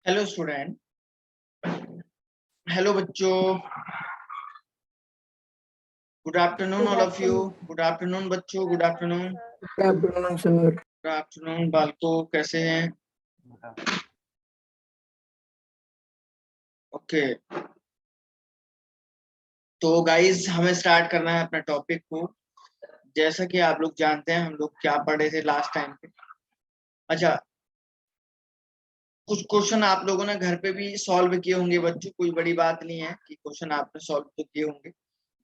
Hello student, hello बच्चों, good afternoon all of you. Good afternoon बच्चों, good afternoon. Good afternoon sir. Good afternoon बालको, कैसे हैं? Okay, तो गाइस हमें स्टार्ट करना है अपने टॉपिक को। जैसा कि आप लोग जानते हैं हम लोग क्या पढ़े थे लास्ट टाइम पे। अच्छा, कुछ क्वेश्चन आप लोगों ने घर पे भी सॉल्व किए होंगे बच्चों, कोई बड़ी बात नहीं है कि क्वेश्चन आपने सॉल्व तो किए होंगे।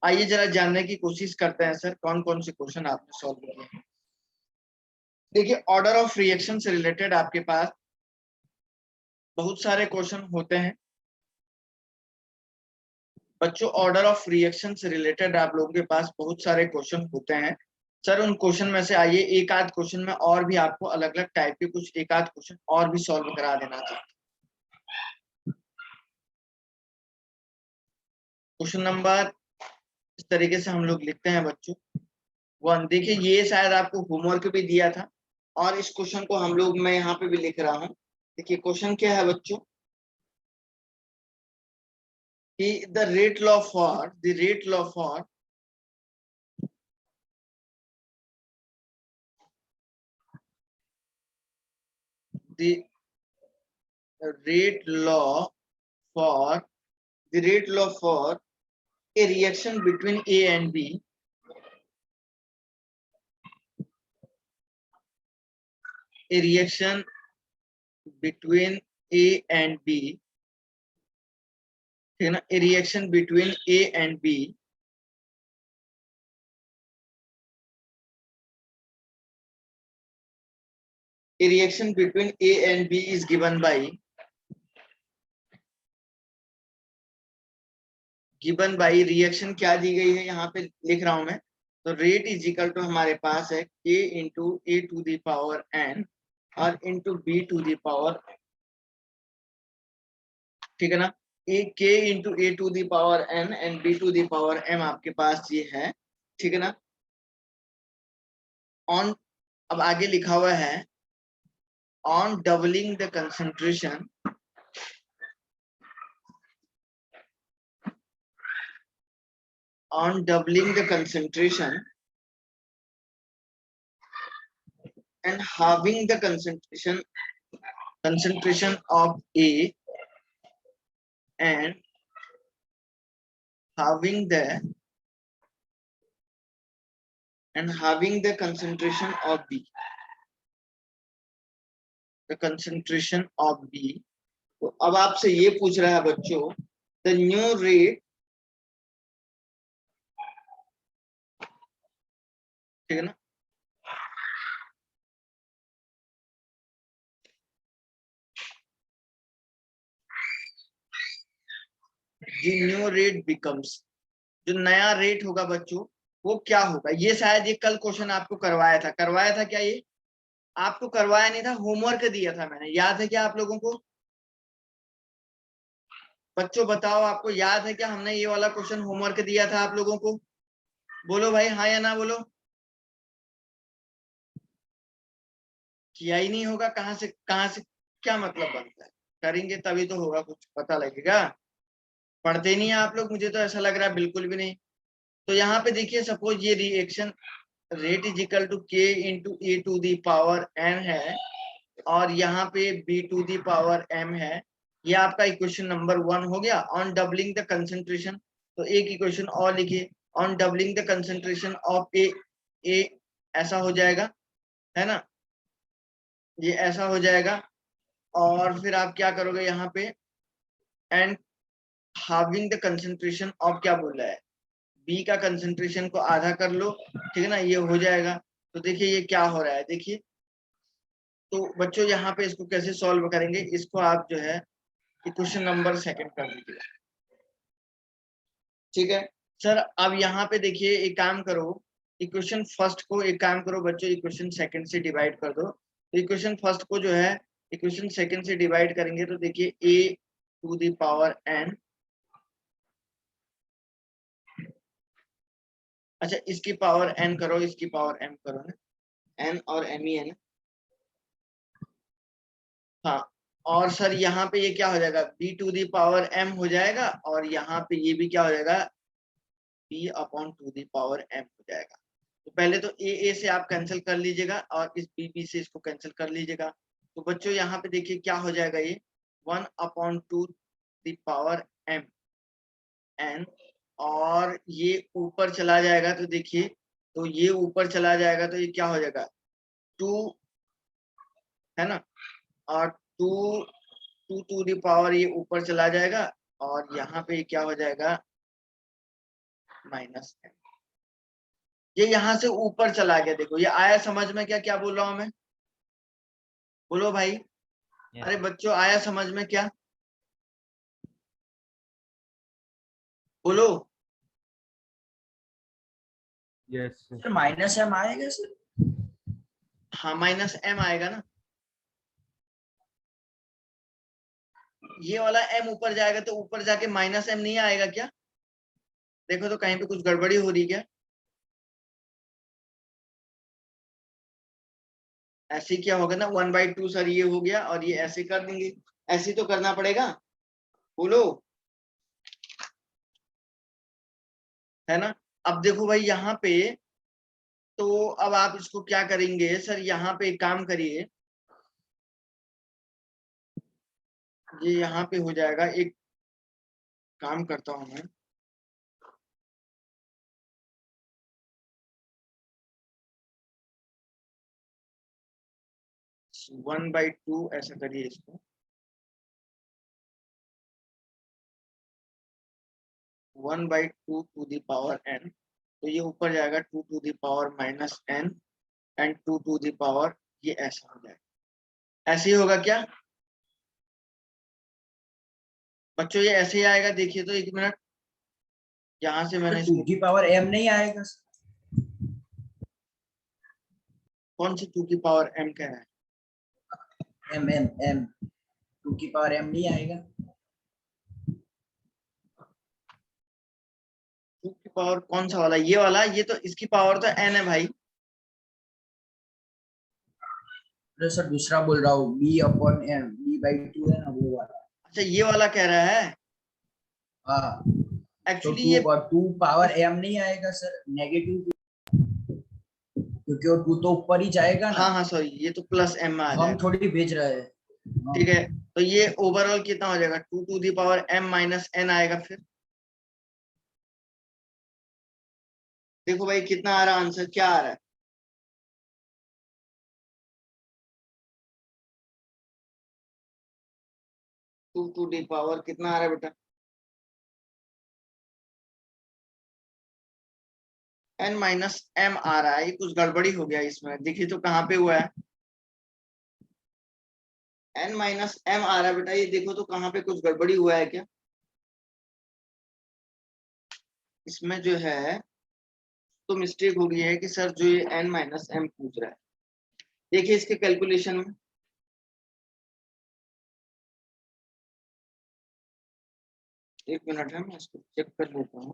आइए जरा जानने की कोशिश करते हैं सर, कौन कौन से क्वेश्चन आपने सॉल्व किए हैं। देखिए, ऑर्डर ऑफ रिएक्शन से रिलेटेड आपके पास बहुत सारे क्वेश्चन होते हैं बच्चों। ऑर्डर ऑफ रिएक्शन से रिलेटेड आप लोगों के पास बहुत सारे क्वेश्चन होते हैं सर। उन क्वेश्चन में से आइए एक आध क्वेश्चन में और भी आपको अलग अलग टाइप के कुछ एक आध क्वेश्चन और भी सॉल्व करा देना चाहिए। क्वेश्चन नंबर इस तरीके से हम लोग लिखते हैं बच्चों। वन, देखिए ये शायद आपको होमवर्क भी दिया था और इस क्वेश्चन को हम लोग मैं यहाँ पे भी लिख रहा हूँ। देखिए क्वेश्चन क्या है बच्चों कि the rate law for the rate law for a reaction between A and B a reaction between A and B, ठीक है ना, a reaction between A and B a reaction between A and B is given by reaction क्या दी गई है यहाँ पे लिख रहा हूं मैं। तो रेट इज इक्वल टू हमारे पास है K into A to the power N और into B to the power, ठीक है ना। K into A to the power N and B to the power M आपके पास ये है, ठीक है ना। ऑन, अब आगे लिखा हुआ है on doubling the concentration and halving the concentration of A and halving the concentration of B, the concentration of B। तो अब आपसे ये पूछ रहा है बच्चों the new rate, ठीक है ना, the new rate becomes, जो नया रेट होगा बच्चों वो क्या होगा। ये शायद ये कल क्वेश्चन आपको करवाया था क्या? ये आपको करवाया नहीं था, होमवर्क दिया था मैंने, याद है क्या आप लोगों को? बच्चों बताओ, आपको याद है क्या हमने ये वाला क्वेश्चन होमवर्क दिया था आप लोगों को? बोलो भाई, हाँ या ना बोलो। किया ही नहीं होगा, कहाँ से क्या मतलब बनता है? करेंगे तभी तो होगा, कुछ पता लगेगा। पढ़ते नहीं है आप लोग, मुझे तो ऐसा लग रहा है बिल्कुल भी नहीं। तो यहाँ पे देखिए, सपोज ये reaction rate is equal to K into A to the power N है और यहाँ पे B to the power M है। ये आपका इक्वेशन नंबर 1 हो गया। ऑन डबलिंग द कंसेंट्रेशन, तो एक इक्वेशन और लिखिए, on doubling the concentration of A ऐसा हो जाएगा, है ना, ये ऐसा हो जाएगा। और फिर आप क्या करोगे यहाँ पे, and having the concentration of, क्या बोल रहा है, बी का कंसेंट्रेशन को आधा कर लो, ठीक है ना, ये हो जाएगा। तो देखिए ये क्या हो रहा है, देखिए। तो बच्चों यहाँ पे इसको कैसे सॉल्व करेंगे, इसको आप जो है इक्वेशन नंबर 2 कर दीजिए, ठीक है सर। अब यहाँ पे देखिए एक काम करो, इक्वेशन फर्स्ट को एक काम करो बच्चों, इक्वेशन सेकंड से डिवाइड कर दो। तो इक्वेशन फर्स्ट को जो है इक्वेशन सेकंड से डिवाइड करेंगे तो देखिए A to the power N, अच्छा इसकी पावर N करो, इसकी पावर M करो ना, N और M ही है ना, हाँ। और सर यहाँ पे ये क्या हो जाएगा, b to the power m हो जाएगा, और यहाँ पे ये भी क्या हो जाएगा, b upon to the power m हो जाएगा। तो पहले तो a से आप कैंसिल कर लीजिएगा और इस b से इसको कैंसिल कर लीजिएगा। तो बच्चों यहाँ पे देखिए क्या हो जाएगा, ये 1 upon to the power m n, और ये ऊपर चला जाएगा तो देखिए, तो ये ऊपर चला जाएगा तो ये क्या हो जाएगा 2, है ना, और 2 टू दी पावर ये ऊपर चला जाएगा, और यहाँ पे क्या हो जाएगा माइनस m। ये यहाँ से ऊपर चला गया, देखो ये आया समझ में, क्या क्या बोल रहा हूं मैं, बोलो भाई। अरे बच्चों आया समझ में क्या, बोलो। यस सर माइनस एम आएगा सर? हाँ माइनस m आएगा ना, ये वाला m ऊपर जाएगा तो ऊपर जाके माइनस m नहीं आएगा क्या, देखो तो कहीं पे कुछ गड़बड़ी हो रही क्या, ऐसे क्या होगा ना 1/2 सर ये हो गया, और ये ऐसे कर देंगे, ऐसे तो करना पड़ेगा, बोलो, है ना। अब देखो भाई यहाँ पे, तो अब आप इसको क्या करेंगे सर, यहाँ पे एक काम करिए, ये यहाँ पे हो जाएगा, एक काम करता हूं मैं, वन बाई टू ऐसा करिए इसको, 1/2 टू दी पावर n, तो ये ऊपर जाएगा 2 to the power minus n and 2 to the power, ये ऐसा हो जाएगा, ऐसे ही होगा क्या बच्चों, ये ऐसे ही आएगा, देखिए तो एक मिनट, यहाँ से मैंने टू इसको, की पावर एम नहीं आएगा सर? कौन सी 2 की पावर m कह रहा है, एम एम एम, टू की पावर एम नहीं आएगा? 2 की पावर कौन सा वाला, ये वाला, ये तो इसकी पावर तो n है भाई, अरे सर दूसरा बोल रहा हूँ, b upon m, b by two है ना वो वाला। अच्छा ये वाला कह रहा है, हाँ तो एक्चुअली टू ये, और टू पावर एम नहीं आएगा सर, नेगेटिव, क्योंकि वो टू तो ऊपर ही जाएगा ना। हाँ हाँ सॉरी, ये तो प्लस m में आ हम जाएगा, थोड़ी भेज रहे हैं। हाँ। ठीक है, तो ये ओवरऑल कितना हो जाएगा, 2 to the power m minus n आएगा, फिर देखो भाई कितना आ रहा आंसर, क्या आ रहा है, 2 टू दी पावर कितना आ रहा है बेटा, n माइनस m आ रहा है, ये कुछ गड़बड़ी हो गया इसमें, देखिए तो कहाँ पे हुआ है, n माइनस m आ रहा है बेटा, ये देखो तो कहाँ पे कुछ गड़बड़ी हुआ है क्या, इसमें जो है तो मिस्टेक हो गई है कि सर जो ये n माइनस m पूछ रहा है, देखिए इसके कैलकुलेशन में, एक मिनट है मैं इसको चेक कर लेता हूँ,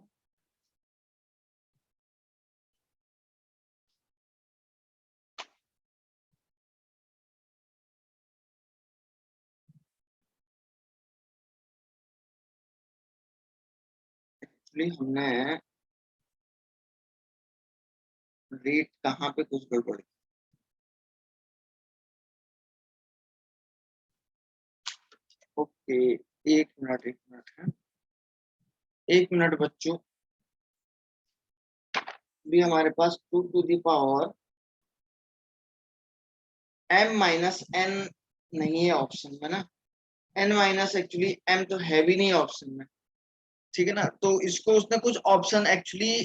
एक्चुअली हमने रेट कहाँ पे कुछ गड़बड़, ओके, एक मिनट है, एक मिनट बच्चों, भी हमारे पास 2 to the power m minus n नहीं है ऑप्शन में ना, n माइनस एक्चुअली m तो है भी नहीं ऑप्शन में, ठीक है ना, तो इसको उसने कुछ ऑप्शन एक्चुअली,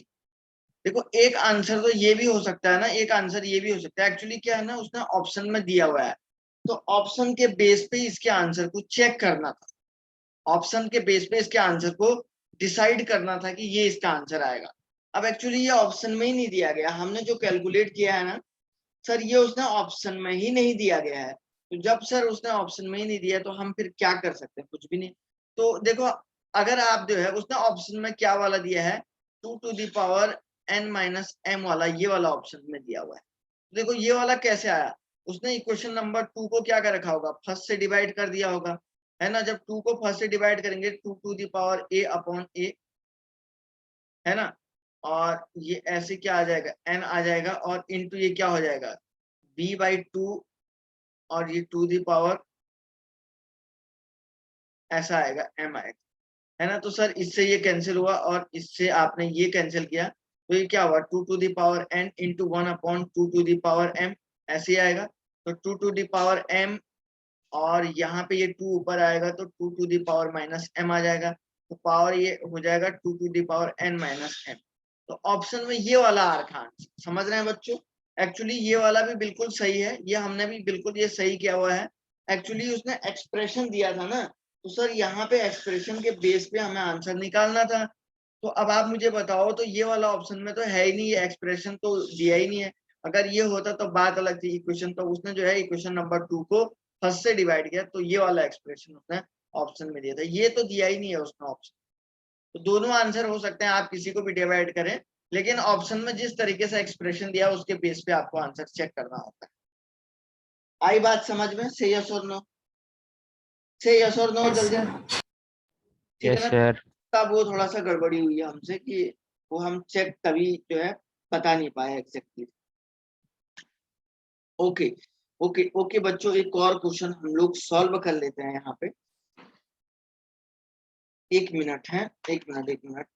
देखो एक आंसर तो ये भी हो सकता है ना, एक आंसर ये भी हो सकता है, एक्चुअली क्या है ना, उसने ऑप्शन में दिया हुआ है, तो ऑप्शन के बेस पे इसके आंसर को चेक करना था, ऑप्शन के बेस पे इसके आंसर को डिसाइड करना था कि ये इसका आंसर आएगा, अब एक्चुअली ये ऑप्शन में ही नहीं दिया गया, हमने जो कैलकुलेट किया है ना सर, ये उसने ऑप्शन में ही नहीं दिया गया है, तो जब सर उसने ऑप्शन में ही नहीं दिया तो हम फिर क्या कर सकते हैं, कुछ भी नहीं, तो देखो अगर आप जो है उसने ऑप्शन में क्या वाला दिया है, 2 to the power n minus m वाला, ये वाला ऑप्शन में दिया हुआ है, देखो ये वाला कैसे आया, उसने इक्वेशन नंबर 2 को क्या कर रखा होगा, फर्स्ट से डिवाइड कर दिया होगा, है ना। जब 2 को फर्स्ट से डिवाइड करेंगे 2 to the power a upon a, है ना, और ये ऐसे क्या आ जाएगा, n आ जाएगा, और इनटू ये क्या हो जाएगा b/2, और ये टू द पावर ऐसा आएगा m आएगा, है ना। तो सर इससे ये कैंसिल हुआ और इससे आपने ये कैंसिल किया, तो ये क्या हुआ 2 to the power n into 1 upon 2 to the power m, ऐसे ही आएगा। तो 2 टू द पावर m, और यहाँ पे ये 2 ऊपर आएगा तो 2 to the power minus m आ जाएगा, तो पावर ये हो जाएगा 2 to the power n minus m। तो ऑप्शन में ये वाला आ रखा आंसर, समझ रहे हैं बच्चों। एक्चुअली ये वाला भी बिल्कुल सही है, ये हमने भी बिल्कुल ये सही किया हुआ है। एक्चुअली उसने एक्सप्रेशन दिया था ना, तो सर यहाँ पे एक्सप्रेशन के बेस पे हमें आंसर निकालना था। तो अब आप मुझे बताओ, तो ये वाला ऑप्शन में तो है ही नहीं, ये एक्सप्रेशन तो दिया ही नहीं है। अगर ये होता तो बात अलग थी, इक्वेशन तो उसने जो है इक्वेशन नंबर 2 को फर्स्ट से डिवाइड किया, तो ये वाला एक्सप्रेशन उसने ऑप्शन में दिया था, ये तो दिया ही नहीं है उसने ऑप्शन। तो दोनों आंसर हो सकते हैं, आप किसी को भी डिवाइड करें, लेकिन ऑप्शन में जिस तरीके से एक्सप्रेशन दिया उसके बेस पे आपको आंसर चेक करना होता है। आई बात समझ में, से यस और नो, से यस और नो जल्दी, ठीक है यस ना। सर। तब वो थोड़ा सा गड़बड़ी हुई है हमसे कि वो हम चेक तभी जो है बता नहीं पाए एग्जैक्टली। ओके ओके ओके बच्चों, एक और क्वेश्चन हम लोग सॉल्व कर लेते हैं यहाँ पे। 1 मिनट है, 1 मिनट।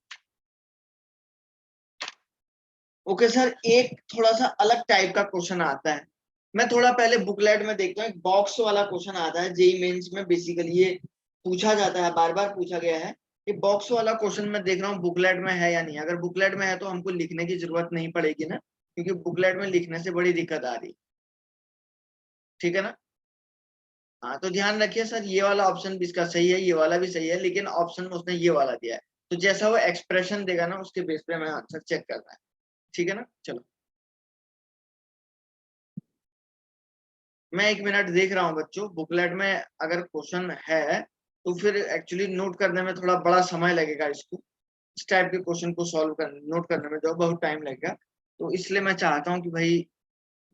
ओके सर, एक थोड़ा सा अलग टाइप का क्वेश्चन आता है, मैं थोड़ा पहले बुकलेट में देखता हूँ। एक बॉक्स वाला क्वेश्चन आता है जेईई मेंस में, बेसिकली ये पूछा जाता है, बार बार पूछा गया है। ये बॉक्स वाला क्वेश्चन मैं देख रहा हूँ बुकलेट में है या नहीं। अगर बुकलेट में है तो हमको लिखने की जरूरत नहीं पड़ेगी ना, क्योंकि बुकलेट में लिखने से बड़ी दिक्कत आ रही, ठीक है ना। हाँ तो ध्यान रखिए सर, ये वाला ऑप्शन भी इसका सही है, ये वाला भी सही है, लेकिन ऑप्शन में उसने ये वाला दिया है, तो जैसा वो एक्सप्रेशन देगा ना उसके बेस पे हमें आंसर चेक करना है, ठीक है ना। चलो मैं 1 मिनट देख रहा हूँ बच्चों, बुकलेट में अगर क्वेश्चन है तो फिर एक्चुअली नोट करने में थोड़ा बड़ा समय लगेगा, इसको इस टाइप के क्वेश्चन को सॉल्व कर नोट करने में जो बहुत टाइम लगेगा, तो इसलिए मैं चाहता हूँ कि भाई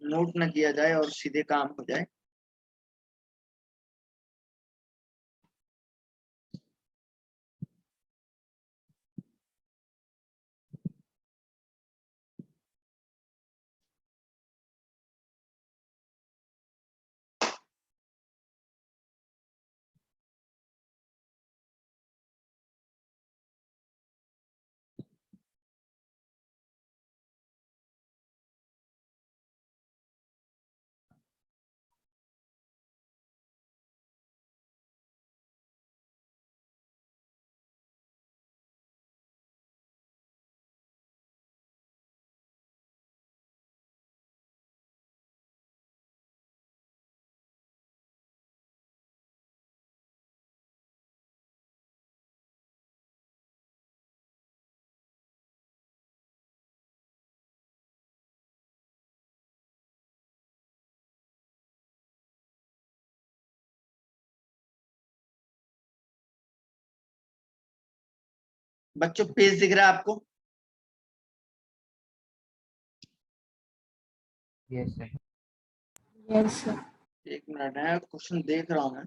नोट ना किया जाए और सीधे काम हो जाए। बच्चों पेज दिख रहा है आपको? Yes sir. Yes sir. 1 minute है, क्वेश्चन देख रहा हूँ मैं।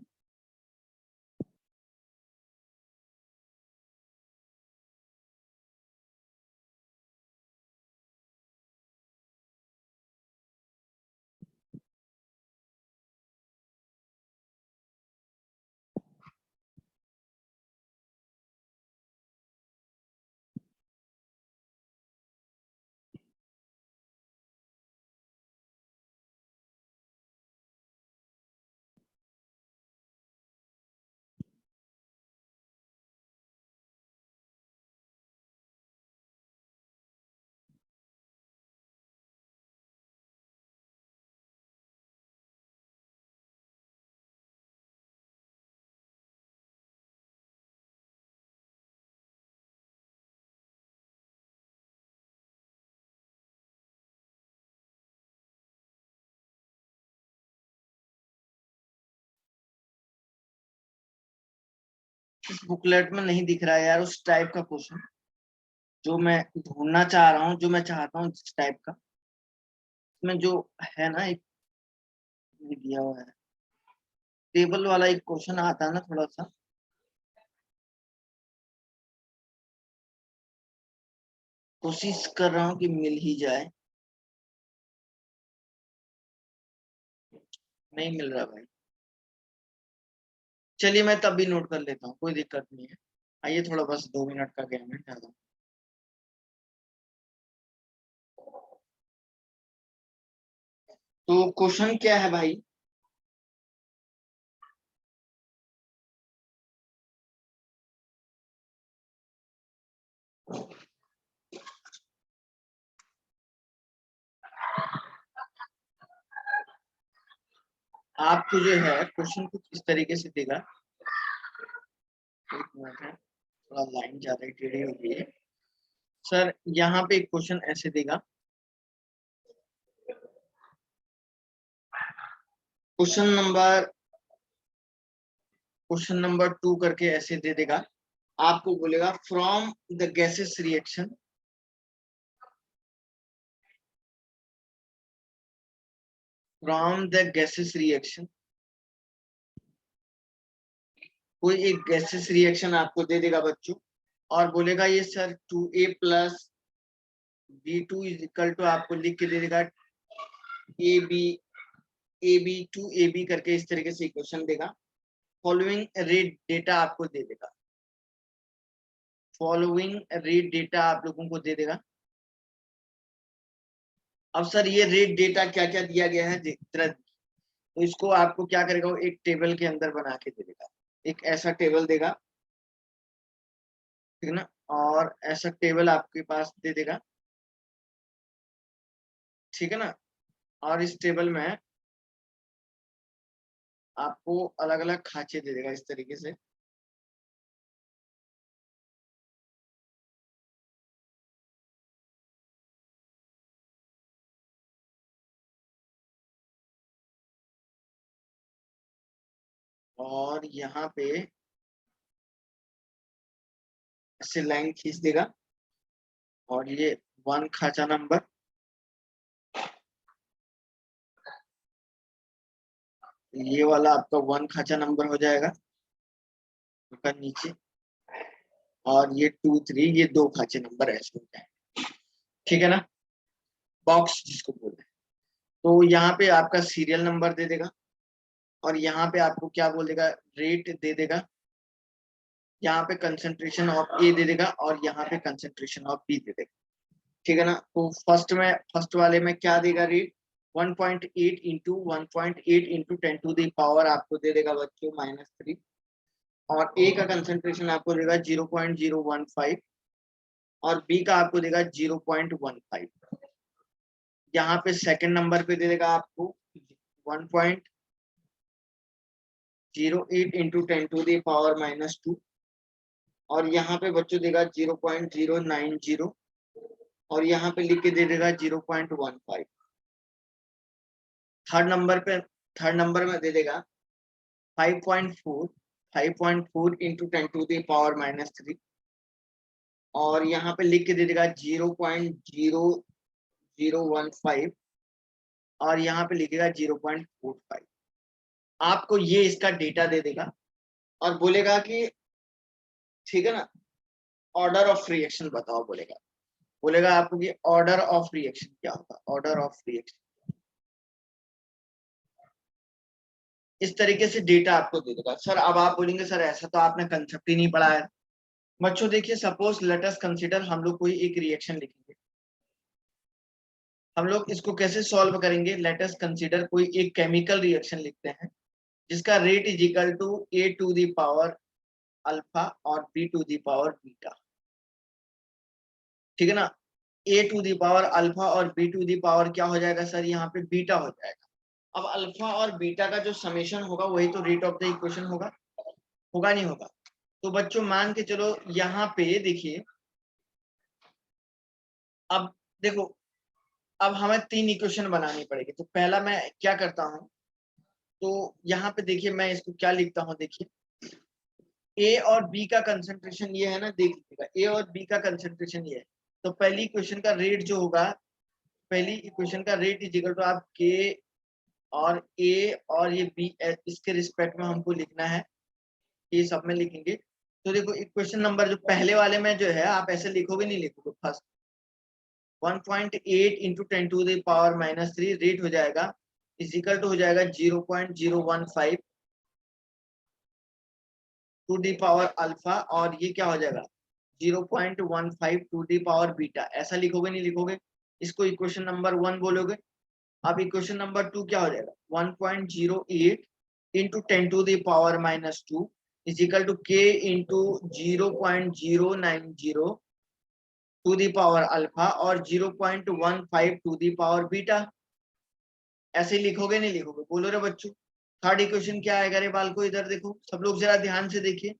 इस बुकलेट में नहीं दिख रहा है यार उस टाइप का क्वेश्चन जो मैं ढूंढना चाह रहा हूँ, जो मैं चाहता हूँ जिस टाइप का, इसमें जो है ना एक भी दिया हुआ है, टेबल वाला एक क्वेश्चन आता है ना थोड़ा सा, कोशिश कर रहा हूँ कि मिल ही जाए, नहीं मिल रहा भाई। चलिए मैं तब भी नोट कर लेता हूँ, कोई दिक्कत नहीं है। आइए थोड़ा बस 2 मिनट का गेम है ज्यादा। तो क्वेश्चन क्या है भाई? आपको जो है क्वेश्चन कुछ इस तरीके से देगा, एक मिनट है, थोड़ा लाइन ज्यादा टेढ़ी हो गई है सर। यहाँ पे एक क्वेश्चन ऐसे देगा, क्वेश्चन नंबर 2 करके ऐसे दे देगा। आपको बोलेगा from the gases reaction, from the gases reaction, कोई एक गैसेस रिएक्शन आपको दे देगा बच्चों, और बोलेगा ये sir 2a plus b2 is equal to, आपको लिख के दे देगा ab करके इस तरीके से इक्वेशन देगा। फॉलोइंग रेट डेटा आपको दे देगा, फॉलोइंग रेट डेटा आप लोगों को दे देगा। अब सर ये रेट डेटा क्या क्या दिया गया है तो इसको आपको क्या करेगा, वो एक टेबल के अंदर बना के दे देगा, एक ऐसा टेबल देगा, ठीक है ना, और ऐसा टेबल आपके पास दे देगा, ठीक है ना। और इस टेबल में आपको अलग अलग खांचे दे देगा इस तरीके से, और यहाँ पे ऐसे लाइन खींच देगा, और ये 1 खांचा नंबर, ये वाला आपका 1 खांचा नंबर हो जाएगा ऊपर नीचे, और ये 2 3 ये 2 खांचे नंबर ऐसे हो जाएंगे, ठीक है ना, बॉक्स जिसको बोलते हैं। तो यहाँ पे आपका सीरियल नंबर दे देगा, और यहाँ पे आपको क्या बोल देगा, रेट दे देगा, यहाँ पे कंसंट्रेशन ऑफ ए दे देगा, और यहाँ पे कंसंट्रेशन ऑफ बी दे देगा, ठीक है ना। तो फर्स्ट वाले में क्या देगा, rate 1.8 into 1.8 into 10 to the power आपको दे देगा बच्चों -3, और ए का कंसंट्रेशन आपको देगा 0.015, और बी का आपको देगा 0.15। यहाँ पे सेकंड नंबर पे दे देगा आपको 1.08 इंटू 10 टू द पावर -2, और यहाँ पे बच्चों देगा 0.090, और यहाँ पे लिख के दे देगा 0.15। थर्ड नंबर में दे देगा 5.4 इंटू 10 टू द पावर -3, और यहाँ पे लिख के दे देगा 0.0015, और यहाँ पे लिखेगा 0.45। आपको ये इसका डेटा दे देगा, और बोलेगा कि ठीक है ना, ऑर्डर ऑफ रिएक्शन बताओ, बोलेगा आपको कि ऑर्डर ऑफ रिएक्शन क्या होगा, ऑर्डर ऑफ रिएक्शन इस तरीके से डेटा आपको दे देगा। सर अब आप बोलेंगे सर ऐसा तो आपने कंसेप्ट ही नहीं पढ़ा है। बच्चों देखिए, सपोज लेट अस कंसीडर, हम लोग कोई एक रिएक्शन लिखेंगे, हम लोग इसको कैसे सॉल्व करेंगे, लेट अस कंसीडर कोई एक केमिकल रिएक्शन लिखते हैं जिसका rate is equal to A to the power alpha और B to the power beta, ठीक है ना। A to the power alpha और बी टू द पावर क्या हो जाएगा सर, यहाँ पे बीटा हो जाएगा। अब अल्फा और बीटा का जो समेशन होगा वही तो रेट ऑफ द इक्वेशन होगा, होगा नहीं होगा। तो बच्चों मान के चलो यहाँ पे देखिए, अब देखो, अब हमें 3 इक्वेशन बनानी पड़ेगी। तो पहला मैं क्या करता हूँ, तो यहाँ पे देखिए मैं इसको क्या लिखता हूँ, देखिए ए और बी का कंसंट्रेशन ये है ना, देख लीजिएगा ए और बी का कंसंट्रेशन ये है। तो पहली इक्वेशन का रेट जो होगा, पहली इक्वेशन का रेट इज इक्वल टू आप के और ए और ये बी, इसके रिस्पेक्ट में हमको लिखना है, ये सब में लिखेंगे। तो देखो इक्वेशन नंबर जो पहले वाले में जो है आप ऐसे लिखोगे, नहीं लिखोगे, first 1.8 into 10 to the power -3 rate हो जाएगा इजिकल टू हो जाएगा 0.015 टू दी पावर अल्फा, और ये क्या हो जाएगा 0.15 टू दी पावर बीटा। ऐसा लिखोगे, नहीं लिखोगे? इसको इक्वेशन नंबर 1 बोलोगे। अब इक्वेशन नंबर 2 क्या हो जाएगा 1.08 into 10 to the power -2 is equal to k into 0.090 to the power alpha और 0.15 टू दी पावर बीटा। ऐसे लिखोगे, नहीं लिखोगे? बोलो रे बच्चों। थर्ड इक्वेशन क्या आएगा रे बाल को? इधर देखो सब लोग, जरा ध्यान से देखिए।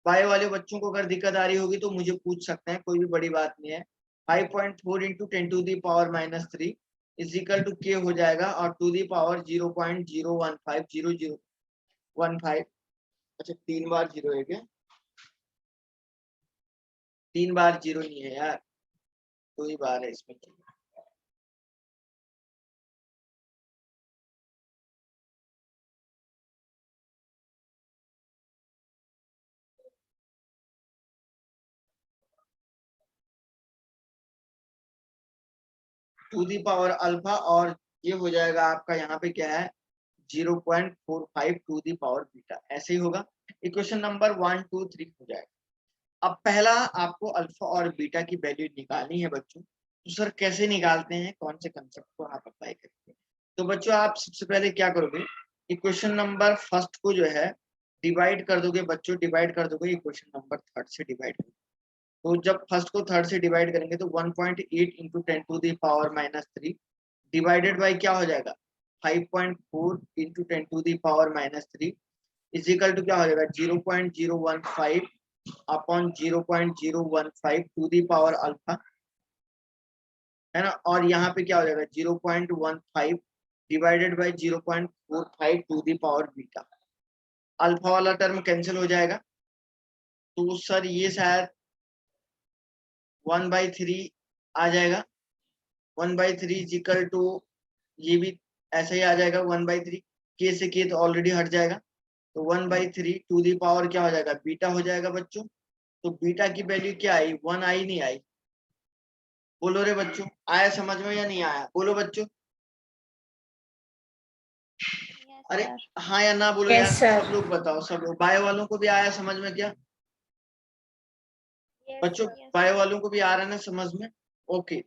बायो वाले बच्चों को अगर दिक्कत आ रही होगी तो मुझे पूछ सकते हैं, कोई भी बड़ी बात नहीं है। 5.4 into 10 to the power -3 is equal to k हो जाएगा और टू दी पावर 0.015 अच्छा 3 बार 0 है क्या? 3 बार 0 नहीं है यार, 2 ही बार है इसमें। टू दी पावर अल्फा और ये हो जाएगा आपका यहाँ पे क्या है 0.45 टू दी पावर बीटा। ऐसे ही होगा। इक्वेशन नंबर 1 2 3 हो जाएगा। अब पहला आपको अल्फा और बीटा की वैल्यू निकालनी है बच्चों। तो सर कैसे निकालते हैं, कौन से कंसेप्ट को आप अप्लाई करेंगे? तो बच्चों आप सबसे पहले क्या करोगे, इक्वेशन नंबर फर्स्ट को जो है डिवाइड कर दोगे बच्चों, डिवाइड कर दोगे इक्वेशन नंबर थर्ड से डिवाइड कर। तो जब फर्स्ट को थर्ड से डिवाइड करेंगे तो 1.8 into 10 to the power -3 divided by क्या हो जाएगा 5.4 into 10 to the power -3 is equal to क्या हो जाएगा 0.015 upon 0.015 to the power alpha, है ना। और यहाँ पे क्या हो जाएगा 0.15 divided by 0.45 to the power beta. Alpha वाला टर्म कैंसिल हो जाएगा। तो सर ये शायद 1/3 आ जाएगा। 1/3 इज इक्वल टू, ये भी ऐसे ही आ जाएगा 1/3, के से के तो ऑलरेडी हट जाएगा। तो 1/3 टू दी पावर क्या हो जाएगा बीटा हो जाएगा बच्चों। तो बीटा की वैल्यू क्या आई 1 आई, नहीं आई? बोलो रे बच्चों, आया समझ में या नहीं आया? बोलो बच्चों। अरे हाँ या ना बोलो यार, Yes, sir. सब लोग बताओ, सब लोग। बायो वालों को भी आया समझ में क्या? बच्चों बायो वालों को भी आ रहा है ना समझ में? Okay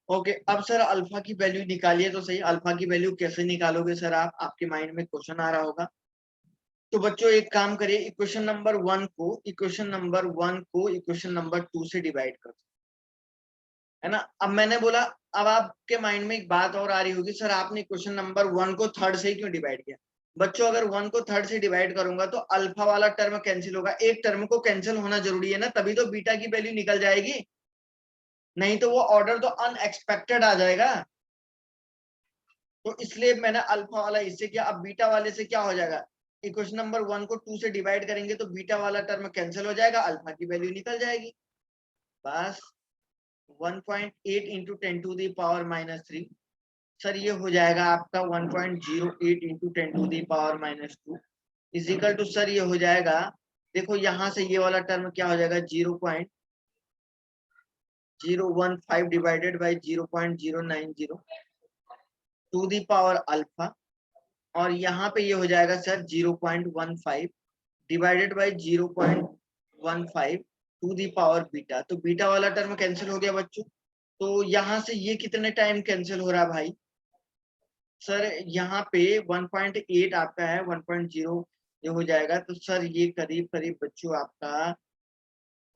okay. अब सर अल्फा की वैल्यू निकालिए तो सही। अल्फा की वैल्यू कैसे निकालोगे सर आप? आपके माइंड में क्वेश्चन आ रहा होगा। तो बच्चों एक काम करिए, इक्वेशन नंबर 1 को इक्वेशन नंबर 2 से डिवाइड कर दो, है ना। अब मैंने बोला, अब आपके माइंड में एक बात और आ रही होगी, सर आपने क्वेश्चन नंबर 1 को थर्ड से ही क्यों डिवाइड किया? बच्चों अगर 1 को थर्ड से डिवाइड करूंगा तो अल्फा वाला टर्म कैंसिल होगा। एक टर्म को कैंसिल होना जरूरी है ना, तभी तो बीटा की वैल्यू निकल जाएगी, नहीं तो वो ऑर्डर तो अनएक्सपेक्टेड आ जाएगा। तो इसलिए मैंने अल्फा वाला इससे किया। अब बीटा वाले से क्या हो जाएगा, इक्वेशन नंबर 1 को 2 से डिवाइड करेंगे तो बीटा वाला टर्म कैंसिल हो जाएगा, अल्फा की वैल्यू निकल जाएगी। बस 1.8 into 10 to the power -3 sir ये हो जाएगा आपका 1.08 into 10 to the power -2 is equal to sir ये हो जाएगा, देखो यहां से ये वाला टर्म क्या हो जाएगा 0.015 divided by 0.090 to the power alpha, और यहाँ पे ये हो जाएगा sir 0.15 divided by 0.15 to the power beta. तो बीटा वाला टर्म कैंसिल हो गया बच्चों। तो यहाँ से ये कितने टाइम कैंसिल हो रहा है भाई? सर यहाँ पे 1.8 आपका है, 1.0 ये हो जाएगा। तो सर ये करीब करीब बच्चों आपका,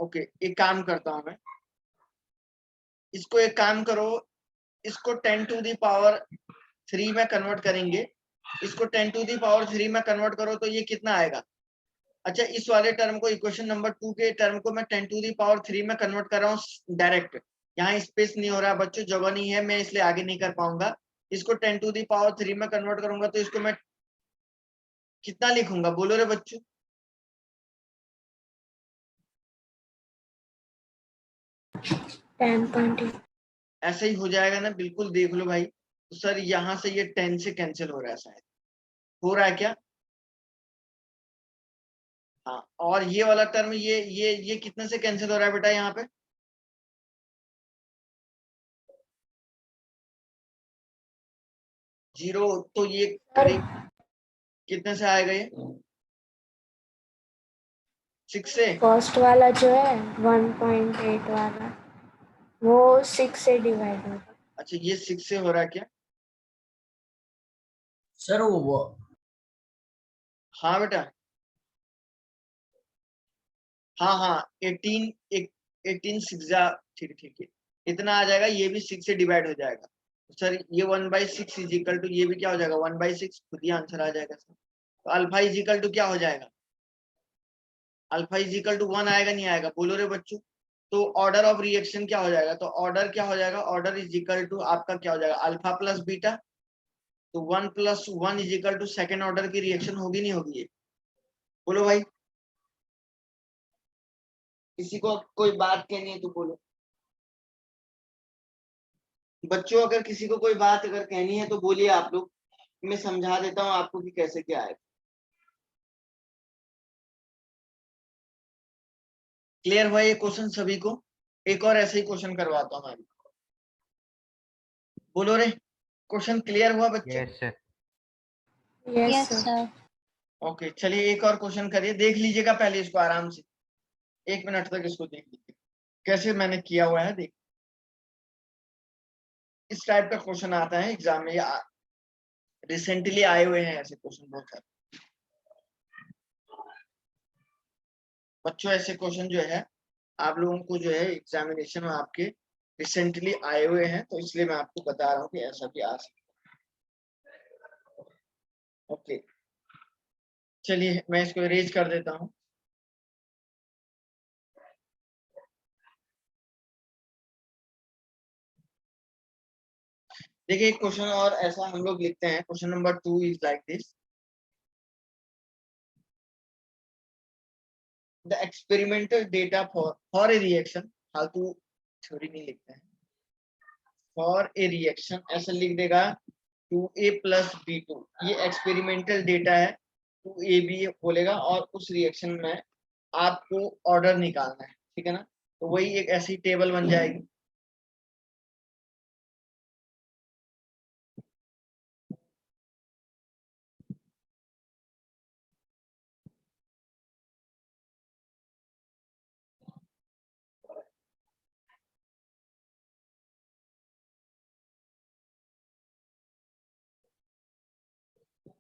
ओके एक काम करता हूं मैं, इसको एक काम करो, इसको 10 टू दी पावर 3 में कन्वर्ट करेंगे। इसको 10 टू दी पावर 3 में कन्वर्ट करो तो ये कितना आएगा? अच्छा इस वाले टर्म को, इक्वेशन नंबर 2 के टर्म को मैं 10 टू दी पावर 3 में कन्वर्ट कर रहा हूँ डायरेक्ट। यहाँ स्पेस नहीं हो रहा बच्चों, जगह नहीं है, मैं इसलिए आगे नहीं कर पाऊंगा। इसको 10 टू दी पावर 3 में कन्वर्ट करूंगा तो इसको मैं कितना लिखूंगा? बोलो रे बच्चों। 10.8. ऐसे ही हो जाएगा ना, बिल्कुल देख लो भाई। तो सर यहाँ से ये 10 से कैंसिल हो रहा है, शायद हो रहा है क्या? हाँ, और ये वाला टर्म ये कितने से कैंसिल हो रहा है बेटा यहाँ पे? जीरो। तो ये सर कितने से आएगा ये? 6 से। फर्स्ट वाला जो है 1.8 वाला वो 6 से डिवाइड होगा। अच्छा, ये 6 से हो रहा है क्या? सर वो हाँ बेटा, हाँ हाँ, 18 6 ठीक ठीक है, इतना आ जाएगा, ये भी 6 से डिवाइड हो जाएगा। तो सर ये 1/6 इज इक्वल टू, ये भी क्या हो जाएगा 1/6, खुद ही आंसर आ जाएगा सर। तो अल्फा इज इक्वल टू क्या हो जाएगा? अल्फा इज इक्वल टू 1 आएगा नहीं आएगा, बोलो रे बच्चों। तो ऑर्डर ऑफ रिएक्शन क्या हो जाएगा? तो ऑर्डर क्या हो जाएगा? ऑर्डर इज इक्वल टू आपका क्या हो जाएगा? Alpha plus beta. तो 1+1 is equal to second order की रिएक्शन होगी नहीं होगी ये? बोलो भाई, किसी को कोई बात कहनी है तो बोलो बच्चों, अगर किसी को कोई बात अगर कहनी है तो बोलिए आप लोग, मैं समझा देता हूँ आपको कि कैसे क्या है। क्लियर हुआ ये क्वेश्चन सभी को? एक और ऐसे ही क्वेश्चन करवाता हूँ मैं। बोलो रे, क्वेश्चन क्लियर हुआ बच्चे? Yes sir. Yes sir. Okay, चलिए एक और क्वेश्चन करिए, देख लीजिएगा पहले इसको आराम से, 1 मिनट तक इसको देख लीजिए कैसे मैंने किया हुआ है। देख, इस टाइप का क्वेश्चन आता है एग्जाम में, या रिसेंटली आए हुए हैं ऐसे क्वेश्चन बहुत सारे बच्चों। ऐसे क्वेश्चन जो है आप लोगों को जो है एग्जामिनेशन में आपके रिसेंटली आए हुए हैं, तो इसलिए मैं आपको बता रहा हूँ कि ऐसा भी आ सकता है। ओके, चलिए मैं इसको इरेज कर देता हूँ। देखिए एक क्वेश्चन और ऐसा हम लोग लिखते हैं, question number 2 is like this, the experimental data for a reaction, फालतू थ्योरी नहीं लिखते हैं, फॉर ए रिएक्शन ऐसा लिख देगा 2a + b2, ये एक्सपेरिमेंटल डेटा है, 2ab बोलेगा और उस रिएक्शन में आपको ऑर्डर निकालना है, ठीक है ना? तो वही एक ऐसी टेबल बन जाएगी।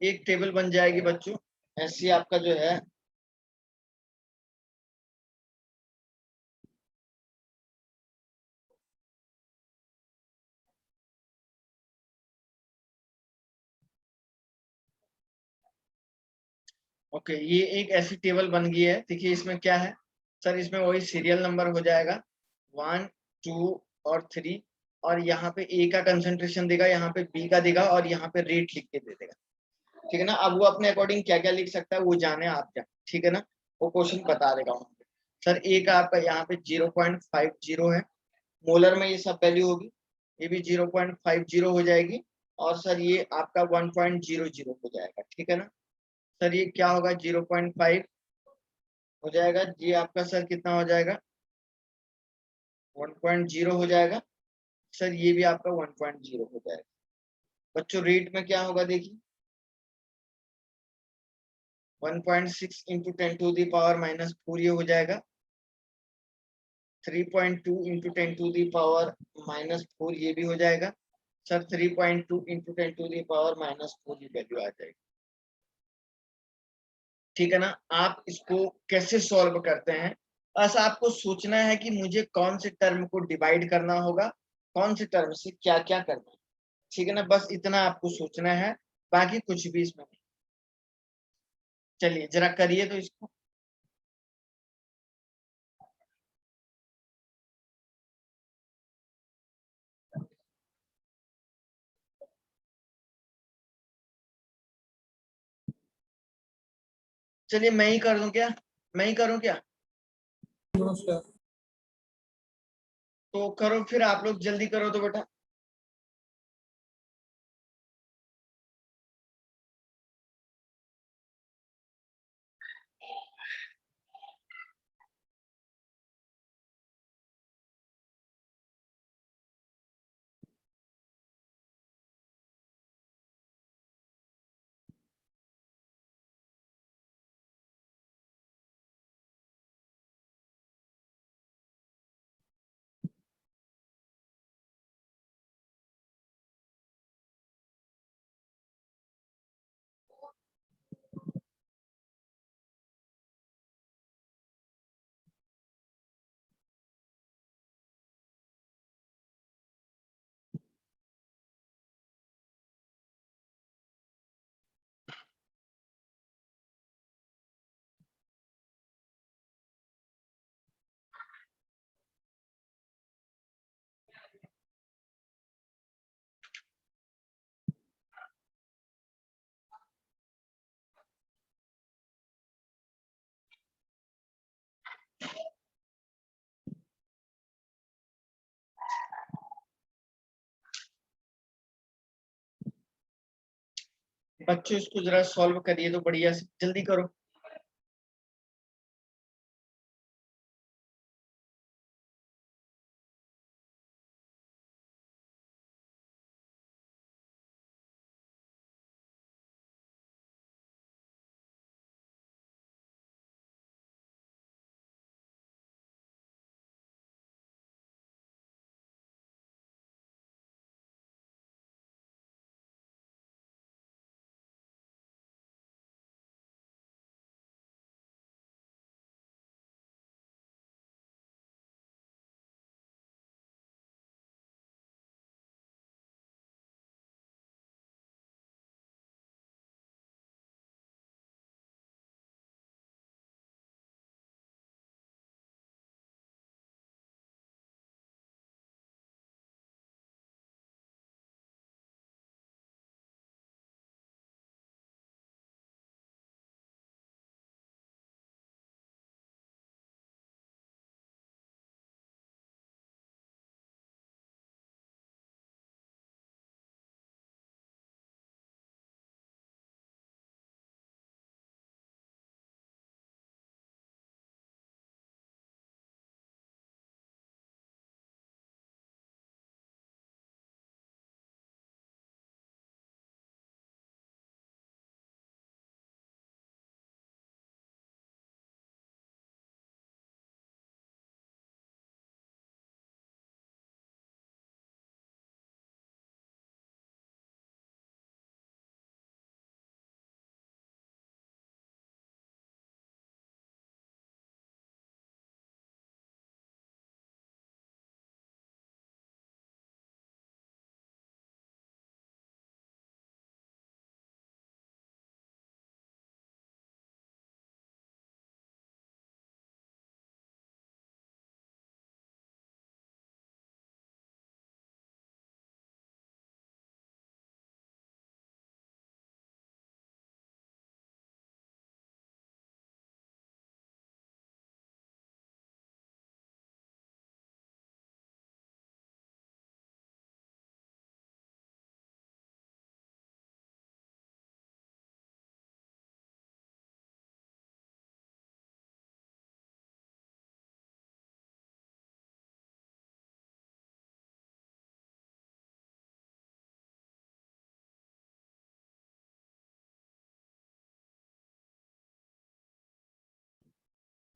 एक टेबल बन जाएगी बच्चों ऐसी, आपका जो है ओके, ये एक ऐसी टेबल बन गई है। देखिए इसमें क्या है सर, इसमें वही सीरियल नंबर हो जाएगा 1 2 और 3, और यहाँ पे ए का कंसंट्रेशन देगा, यहाँ पे बी का देगा, और यहाँ पे रेट लिख के दे देगा, ठीक है ना? अब वो अपने अकॉर्डिंग क्या क्या लिख सकता है वो जाने आप क्या, ठीक है ना? वो क्वेश्चन बता देगा वहां पे। सर ए का आपका यहाँ पे 0.50 है, मोलर में ये सब वैल्यू होगी, ये भी 0.50 हो जाएगी, और सर ये आपका 1.00 हो जाएगा, ठीक है ना? सर ये क्या होगा 0.5 हो जाएगा, ये आपका सर कितना हो जाएगा 1.0 हो जाएगा, सर ये भी आपका 1.0 हो जाएगा। बच्चों रेट में क्या होगा देखिए, 1.6 इंटू 10⁻⁻⁴ ये हो जाएगा, 3.2 इंटू 10⁻⁻⁴ ये भी हो जाएगा, सर 3.2 इंटू 10⁻⁻⁴ ये वैल्यू आ जाएगी, ठीक है ना? आप इसको कैसे सॉल्व करते हैं, बस आपको सोचना है कि मुझे कौन से टर्म को डिवाइड करना होगा, कौन से टर्म से क्या क्या करना है, ठीक है ना? बस इतना आपको सोचना है, बाकी कुछ भी इसमें नहीं। चलिए जरा करिए तो इसको। चलिए मैं ही कर दूं क्या, मैं ही करूं क्या? तो करो फिर, आप लोग जल्दी करो तो बेटा। बच्चों इसको जरा सॉल्व करिए तो बढ़िया से, जल्दी करो।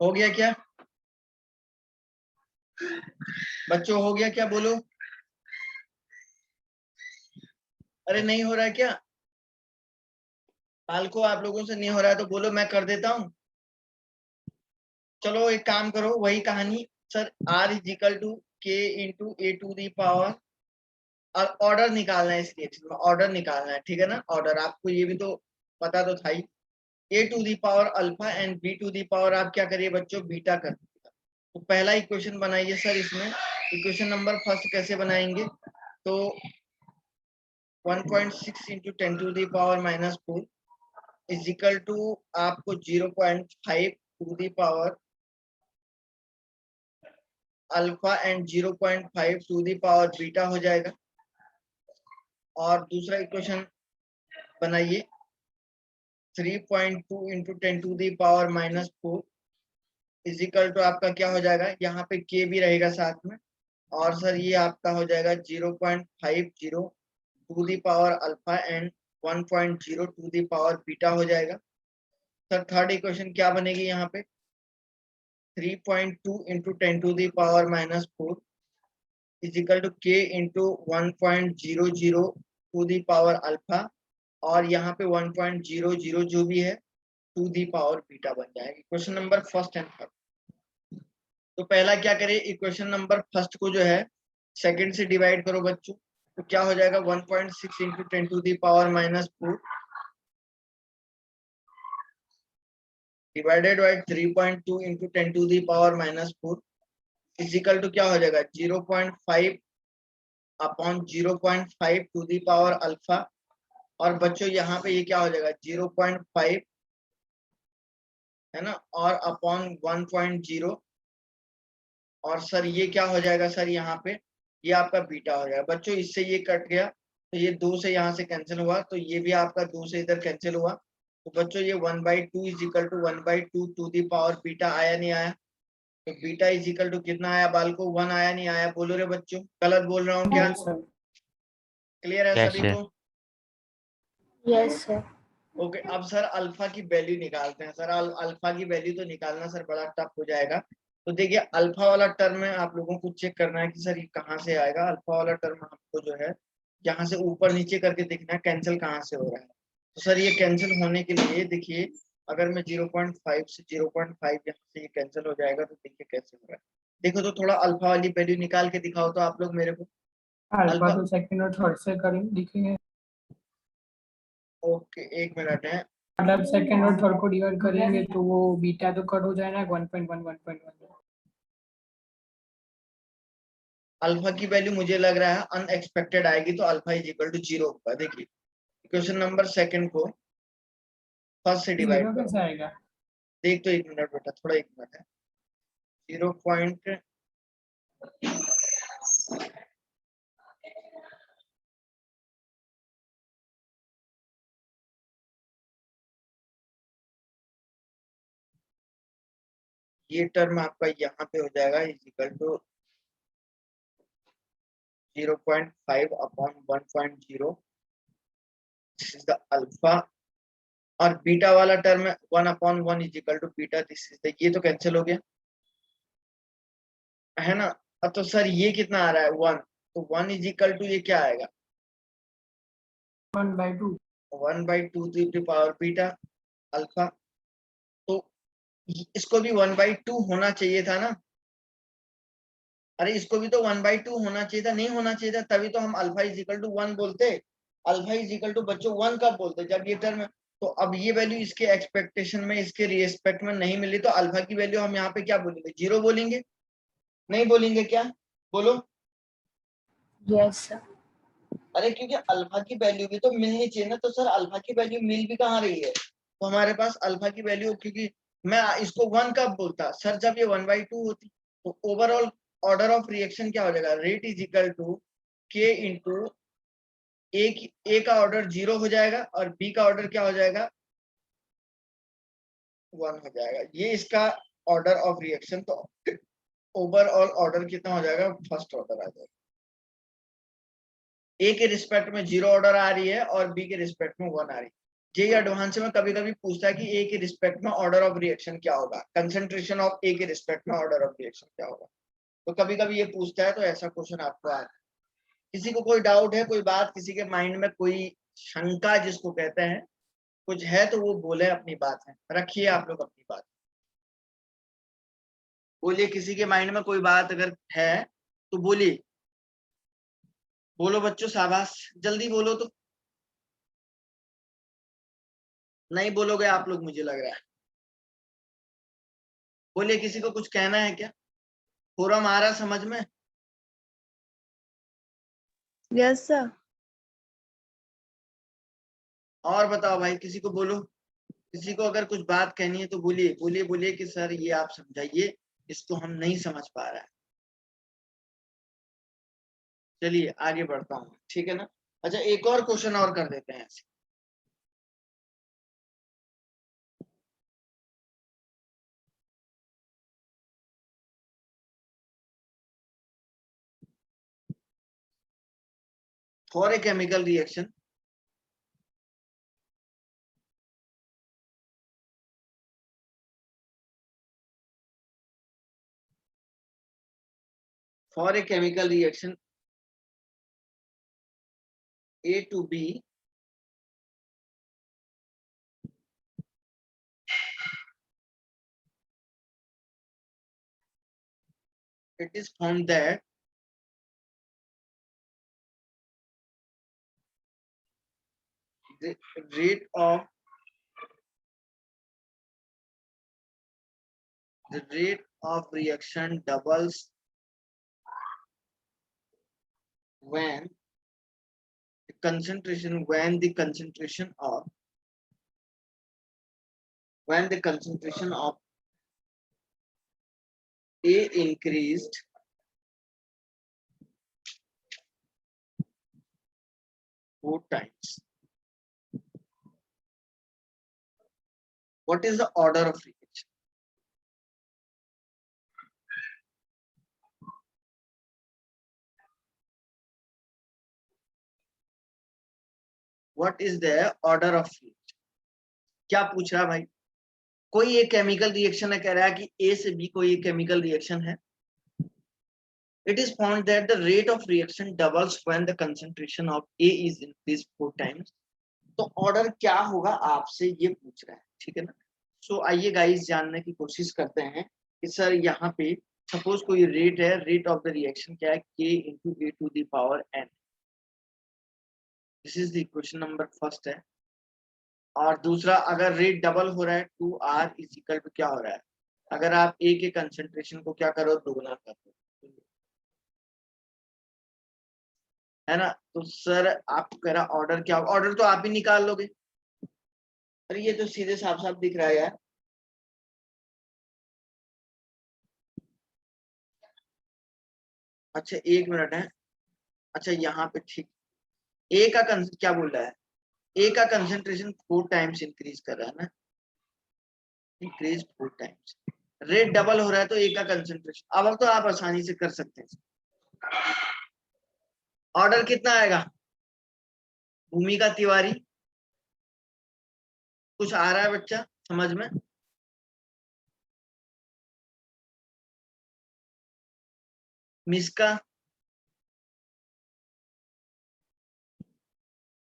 हो गया क्या बच्चों, हो गया क्या, बोलो। अरे नहीं हो रहा है क्या? काल को आप लोगों से नहीं हो रहा है तो बोलो, मैं कर देता हूँ। चलो एक काम करो, वही कहानी sir, R is equal to K into A to the power, और ऑर्डर निकालना है इस रिएक्शन में, ऑर्डर निकालना है, ठीक है ना। ऑर्डर आपको ये भी तो पता तो था ही, A to the power alpha and B to the power आप क्या करिए बच्चों, बीटा कर दीजिएगा। तो पहला इक्वेशन बनाइए सर, इसमें इक्वेशन नंबर फर्स्ट कैसे बनाएंगे, तो 1.6 into 10 to the power minus 4 is equal to आपको 0.5 to the power alpha and 0.5 to the power beta हो जाएगा। और दूसरा इक्वेशन बनाइए 3.2 into 10 to the power minus 4 is equal to आपका क्या हो जाएगा, यहाँ पे के भी रहेगा साथ में, और सर ये आपका हो जाएगा 0.50 to the power alpha and 1.0 to the power beta हो जाएगा। सर थर्ड इक्वेशन क्या बनेगी यहाँ पे, 3.2 into 10 to the power minus 4 is equal to K into 1.00 to the power alpha, और यहाँ पे 1.00 जो भी है टू दी पावर बीटा बन जाएगा। Question number first and third. तो पहला क्या करें, इक्वेशन नंबर फर्स्ट को जो है सेकंड से डिवाइड करो बच्चों, तो क्या हो जाएगा 1.6 into 10 to the power minus 4 divided by 3.2 into 10 to the power minus 4 is equal to क्या हो जाएगा 0.5 upon 0.5 to the power alpha, और बच्चों यहाँ पे ये क्या हो जाएगा 0.5 है ना, और अपॉन 1.0, और सर ये क्या हो जाएगा सर यहाँ पे, ये आपका बीटा हो जाएगा बच्चों, इससे ये कट गया, तो ये 2 से यहाँ से कैंसिल हुआ, तो ये भी आपका 2 से इधर कैंसिल हुआ। तो बच्चों ये 1/2 is equal to 1/2 to the power beta आया नहीं आया? तो बीटा इज इक्वल टू कितना आया बालको? 1 आया नहीं आया? बोलो रे बच्चों, गलत बोल रहा हूँ क्या? क्लियर है Yes, सभी sir. को? Yes sir. ओके, अब सर अल्फा की वैल्यू निकालते हैं। सर अल्फा की वैल्यू तो निकालना सर बड़ा टफ हो जाएगा। तो देखिए अल्फा वाला टर्म में आप लोगों को चेक करना है कि सर ये कहाँ से आएगा। अल्फा वाला टर्म आपको जो है यहाँ से ऊपर नीचे करके देखना है कैंसिल कहाँ से हो रहा है। तो सर ये कैंसिल होने के लिए देखिए, अगर मैं 0.5 से 0.5 यहाँ से ये कैंसिल हो जाएगा, तो देखिए कैसे हो रहा है। देखो तो थोड़ा अल्फा वाली वैल्यू निकाल के दिखाओ तो आप लोग मेरे को। अल्फा अल्फा, तो सेकंड और थर्ड से करें दिखेंगे, ओके एक मिनट है। मतलब सेकंड और थर्ड को डिवाइड करेंगे तो वो बीटा तो कट हो जाएगा 1.1 1.1। अल्फा की वैल्यू मुझे लग रहा है अनएक्सपेक्टेड आएगी, तो अल्फा इज इक्वल टू 0 होगा। देखिए क्वेश्चन नंबर सेकंड को फर्स्ट से डिवाइड जीरो करो। कैसे आएगा? देख तो एक मिनट बेटा, थोड़ा एक मिनट है। 0. ये टर्म आपका यहाँ पे हो जाएगा is equal to 0.5 upon 1.0, this is the alpha. और बीटा वाला टर्म है 1/1 is equal to beta, this is the, ये तो कैंसिल हो गया है ना। अब तो सर ये कितना आ रहा है 1, तो 1 इज इक्वल टू ये क्या आएगा 1/2। 1/2 to the power beta alpha. तो इसको भी 1/2 होना चाहिए था ना। अरे इसको भी तो 1/2 होना चाहिए था, नहीं होना चाहिए था, तभी तो हम अल्फा इज इक्वल टू 1 बोलते। अल्फा इज इक्वल टू बच्चों 1 कब बोलते? जब ये टर्म। तो अब ये वैल्यू इसके एक्सपेक्टेशन में, इसके रिस्पेक्ट में नहीं मिली, तो अल्फा की वैल्यू हम यहाँ पे क्या बोलेंगे? 0 बोलेंगे, नहीं बोलेंगे क्या? बोलो। Yes sir. अरे क्योंकि अल्फा की वैल्यू भी तो मिलनी चाहिए ना। तो सर अल्फा की वैल्यू मिल भी कहाँ रही है? तो हमारे पास अल्फा की वैल्यू, क्योंकि मैं इसको 1 कब बोलता सर? जब ये 1/2 होती। तो ओवरऑल ऑर्डर ऑफ रिएक्शन क्या हो जाएगा? Rate is equal to K into ए का ऑर्डर 0 हो जाएगा और बी का ऑर्डर क्या हो जाएगा? 1 हो जाएगा। ये इसका ऑर्डर ऑफ रिएक्शन। तो ओवरऑल ऑर्डर कितना हो जाएगा? फर्स्ट ऑर्डर आ जाएगा। ए के रिस्पेक्ट में 0 ऑर्डर आ रही है और बी के रिस्पेक्ट में 1 आ रही है। जेईई एडवांस में कभी कभी पूछता है कि ए के रिस्पेक्ट में ऑर्डर ऑफ रिएक्शन क्या होगा, कंसंट्रेशन ऑफ ए के रिस्पेक्ट में ऑर्डर ऑफ रिएक्शन क्या होगा। तो कभी कभी ये पूछता है, तो ऐसा क्वेश्चन आपको आता है। किसी को कोई डाउट है, कोई बात, किसी के माइंड में कोई शंका जिसको कहते हैं, कुछ है तो वो बोले, अपनी बात है रखिए आप लोग अपनी बात। बोलिए, किसी के माइंड में कोई बात अगर है तो बोलिए। बोलो बच्चों, शाबाश, जल्दी बोलो। तो नहीं बोलोगे आप लोग, मुझे लग रहा है। बोलिए, किसी को कुछ कहना है क्या? फोरम आ रहा समझ में? Yes sir. और बताओ भाई, किसी को बोलो। किसी को अगर कुछ बात कहनी है तो बोलिए बोलिए बोलिए कि सर ये आप समझाइए, इसको हम नहीं समझ पा रहा है। चलिए आगे बढ़ता हूँ, ठीक है ना। अच्छा, एक और क्वेश्चन और कर देते हैं ऐसे। For a chemical reaction, for a chemical reaction A to B, it is found that the rate of reaction doubles when the concentration of A increased 4 times. What is the order of reaction? What is the order of reaction? क्या पूछ रहा भाई? कोई एक chemical reaction है, कह रहा है कि ए से बी कोई एक केमिकल रिएक्शन है. It is found that the rate of reaction doubles when the concentration of A is increased 4 times. तो ऑर्डर क्या होगा आपसे ये पूछ रहा है, ठीक है ना. सो आइए गाइस जानने की कोशिश करते हैं कि सर यहाँ पे सपोज कोई रेट है, रेट ऑफ द रिएक्शन क्या है, K into A to the power n. This is the equation number first है. और दूसरा, अगर रेट डबल हो रहा है 2R इज इक्वल टू क्या हो रहा है, अगर आप A के कंसंट्रेशन को क्या करो, दोगुना कर दो, है ना. तो सर आपको कह रहा ऑर्डर क्या होगा, ऑर्डर तो आप ही निकाल लोगे. अरे ये तो सीधे साफ साफ दिख रहा है यार. अच्छा एक मिनट है. अच्छा यहाँ पे ठीक, ए का क्या बोल रहा है, ए का कंसंट्रेशन 4 टाइम्स इंक्रीज कर रहा है ना, इंक्रीज 4 टाइम्स. रेट डबल हो रहा है तो ए का कंसंट्रेशन, अब तो आप आसानी से कर सकते हैं. ऑर्डर कितना आएगा, भूमिका तिवारी, कुछ आ रहा है बच्चा समझ में? मिसका,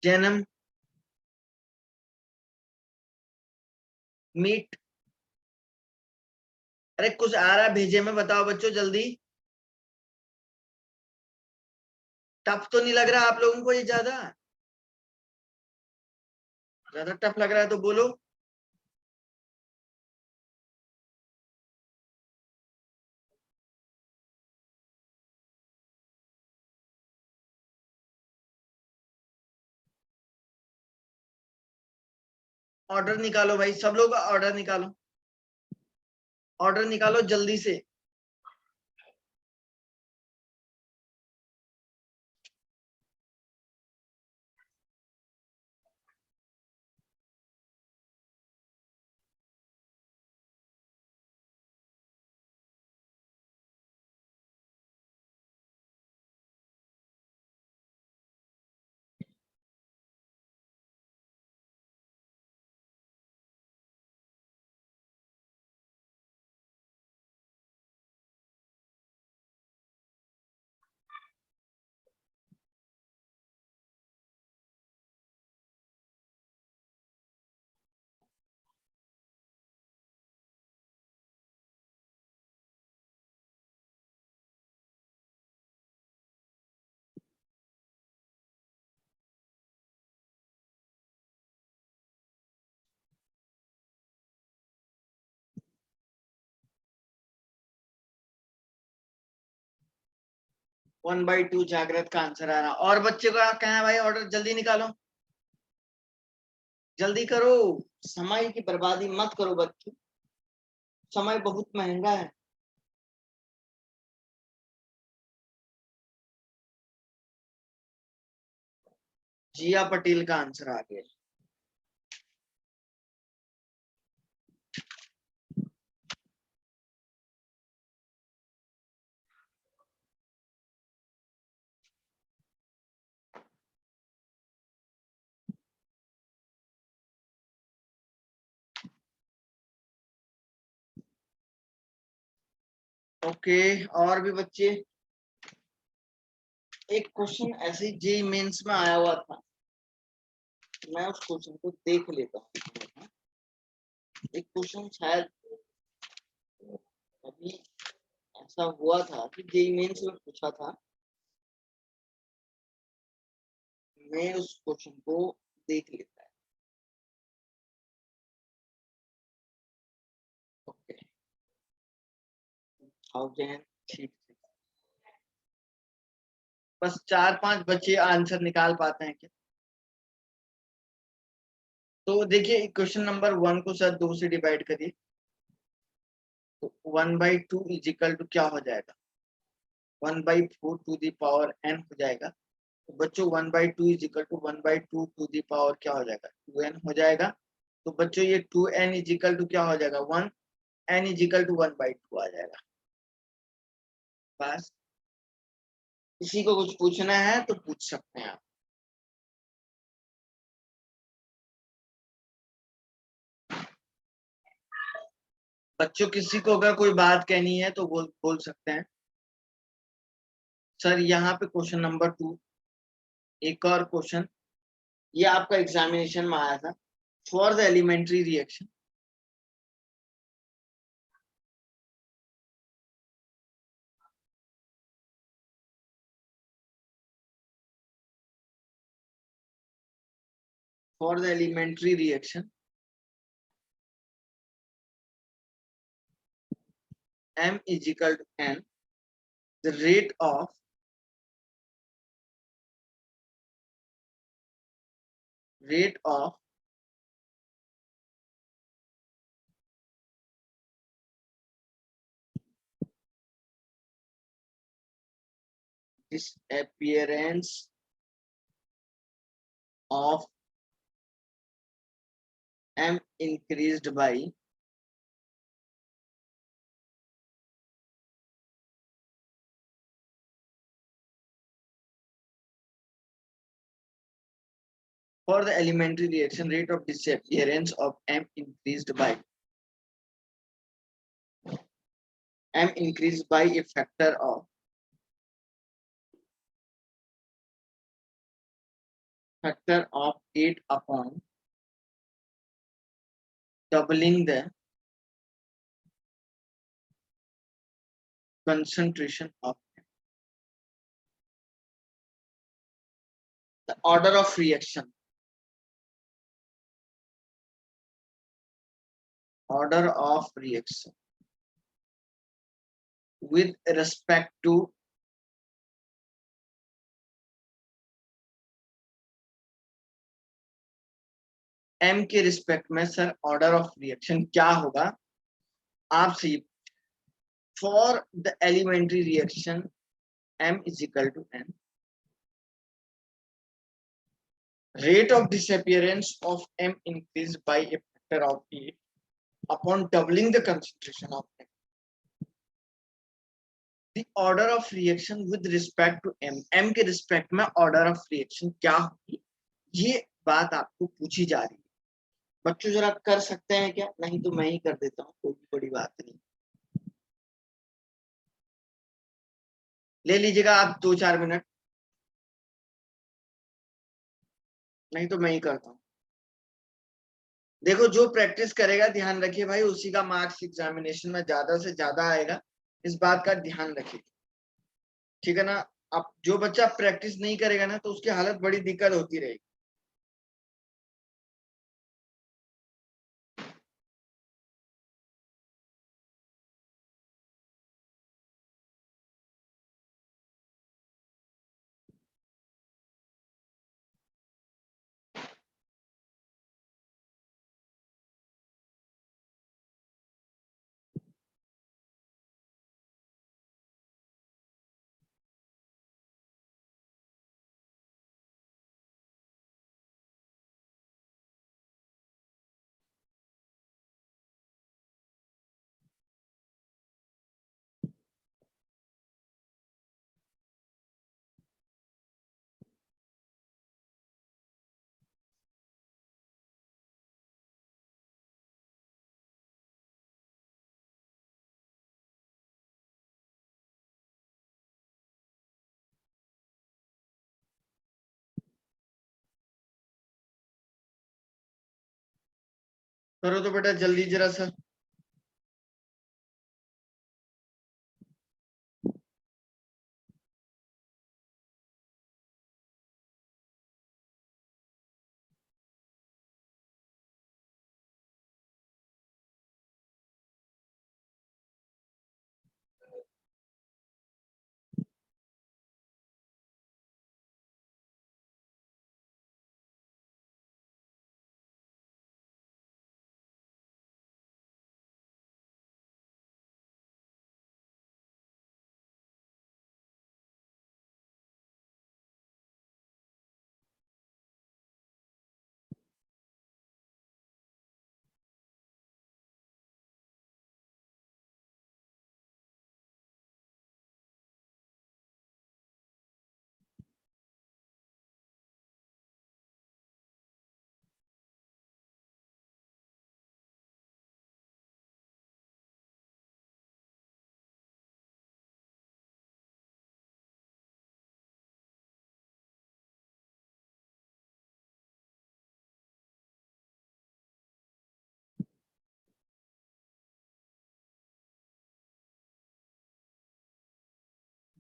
जन्म, मीट, अरे कुछ आ रहा है भेजे में, बताओ बच्चों जल्दी. टफ तो नहीं लग रहा आप लोगों को ये ज्यादा टफ लग रहा है तो बोलो. ऑर्डर निकालो भाई, सब लोग ऑर्डर निकालो, ऑर्डर निकालो जल्दी से. वन बाई टू जागृत का आंसर आ रहा. और बच्चे को कहा है भाई ऑर्डर जल्दी निकालो, जल्दी करो, समय की बर्बादी मत करो बच्चों, समय बहुत महंगा है. जिया पटेल का आंसर आ गया. ओके और भी बच्चे, एक क्वेश्चन ऐसे जेई मेंस में आया हुआ था, मैं उस क्वेश्चन को देख लेता हूँ. एक क्वेश्चन शायद अभी ऐसा हुआ था कि जेई मेंस में पूछा था, मैं उस क्वेश्चन को देख लेता है. ओके 1000 ठीक, बस 4-5 बच्चे आंसर निकाल पाते हैं क्या? तो देखिए क्वेश्चन नंबर 1 को सर 2 से डिवाइड करिए, तो 1/2 इज इक्वल टू क्या हो जाएगा, 1/4 टू द पावर n हो जाएगा. तो बच्चों 1/2 is equal to 1/2 to the power क्या हो जाएगा 2n हो जाएगा। तो बच्चों ये 2n इज इक्वल टू क्या हो जाएगा 1n इज इक्वल टू 1/2 आ जाएगा। बस किसी को कुछ पूछना है तो पूछ सकते हैं आप। बच्चों किसी को अगर कोई बात कहनी है तो बोल सकते हैं। सर यहाँ पे क्वेश्चन नंबर 2 एक और क्वेश्चन, ये आपका एग्जामिनेशन में आया था। For the elementary reaction for the elementary reaction m is equal to n, the rate of disappearance of m increased by for the elementary reaction rate of disappearance of m increased by a factor of 8 upon doubling the concentration of the order of reaction with respect to m के respect में sir order of reaction क्या होगा आपसे। For the elementary reaction m is equal to n, rate of disappearance of m increased by a factor of 8 upon doubling the concentration of m. The order of reaction with respect to m के respect में order of reaction क्या होगी, ये बात आपको पूछी जा रही है। बच्चों जरा कर सकते हैं क्या, नहीं तो मैं ही कर देता हूँ, कोई बड़ी बात नहीं। ले लीजिएगा आप 2-4 मिनट, नहीं तो मैं ही करता हूँ। देखो जो प्रैक्टिस करेगा ध्यान रखिए भाई, उसी का मार्क्स एग्जामिनेशन में ज्यादा से ज्यादा आएगा, इस बात का ध्यान रखिए, ठीक है ना। अब जो बच्चा प्रैक्टिस नहीं करेगा ना तो उसकी हालत बड़ी दिक्कत होती रहेगी। करो तो बेटा जल्दी जरा सा।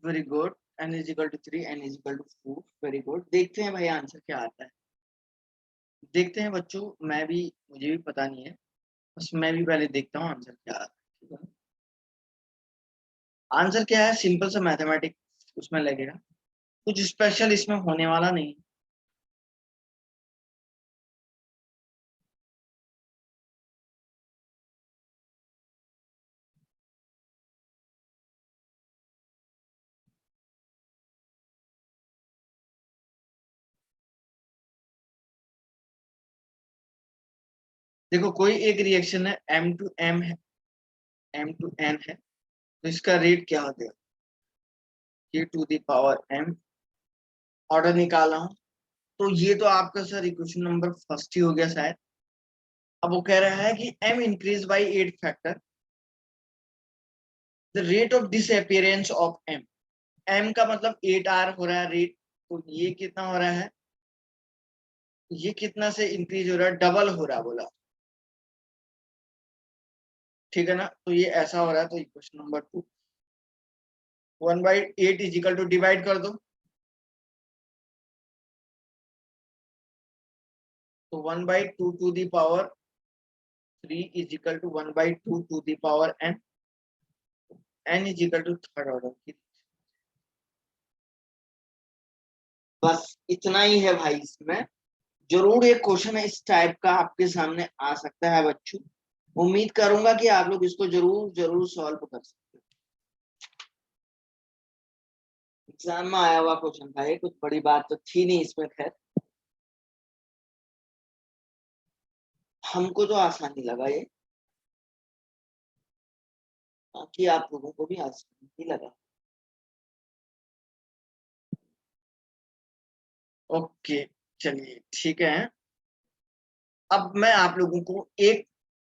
Very good, n is equal to 3, n is equal to 4, very good. देखते हैं भाई आंसर क्या आता है, देखते हैं बच्चों। मुझे भी पता नहीं है, बस मैं भी पहले देखता हूँ आंसर क्या आता है, ठीक है। आंसर क्या है, सिंपल सा मैथमेटिक्स उसमें लगेगा, कुछ स्पेशल इसमें होने वाला नहीं। देखो कोई एक रिएक्शन है M2M है, M2N है, तो इसका रेट क्या हो जाएगा, K to the power M, order निकाला हूं। तो ये तो आपका सर इक्वेशन नंबर फर्स्ट ही हो गया शायद। अब वो कह रहा है कि M increase by 8 factor the rate of disappearance of M। M का मतलब 8R हो रहा है रेट, तो ये कितना हो रहा है, ये कितना से इंक्रीज हो रहा है, डबल हो रहा है बोला, ठीक है ना। तो ये ऐसा हो रहा है, तो equation number 2, 1/8 is equal to, divide कर दो, तो 1/2 to the power 3 is equal to 1/2 to the power n, n is equal to third order की। बस इतना ही है भाई, इसमें जरूर एक क्वेश्चन है इस टाइप का आपके सामने आ सकता है बच्चों। उम्मीद करूंगा कि आप लोग इसको जरूर जरूर सॉल्व कर सकते हो। एग्जाम में आया हुआ क्वेश्चन था ये, कुछ बड़ी बात तो थी नहीं इसमें, खैर हमको तो आसानी लगा ये, बाकी आप लोगों को भी आसानी ही लगा। ओके चलिए ठीक है। अब मैं आप लोगों को एक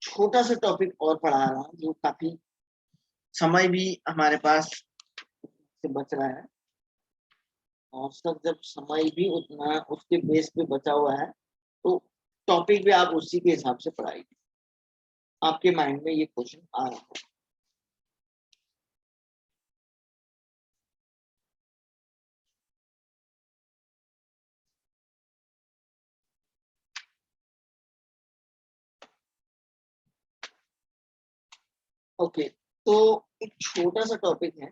छोटा सा टॉपिक और पढ़ा रहा हूँ, जो काफी समय भी हमारे पास से बच रहा है, और सब जब समय भी उतना उसके बेस पे बचा हुआ है, तो टॉपिक भी आप उसी के हिसाब से पढ़ाइए, आपके माइंड में ये क्वेश्चन आ रहा है। ओके, तो एक छोटा सा टॉपिक है,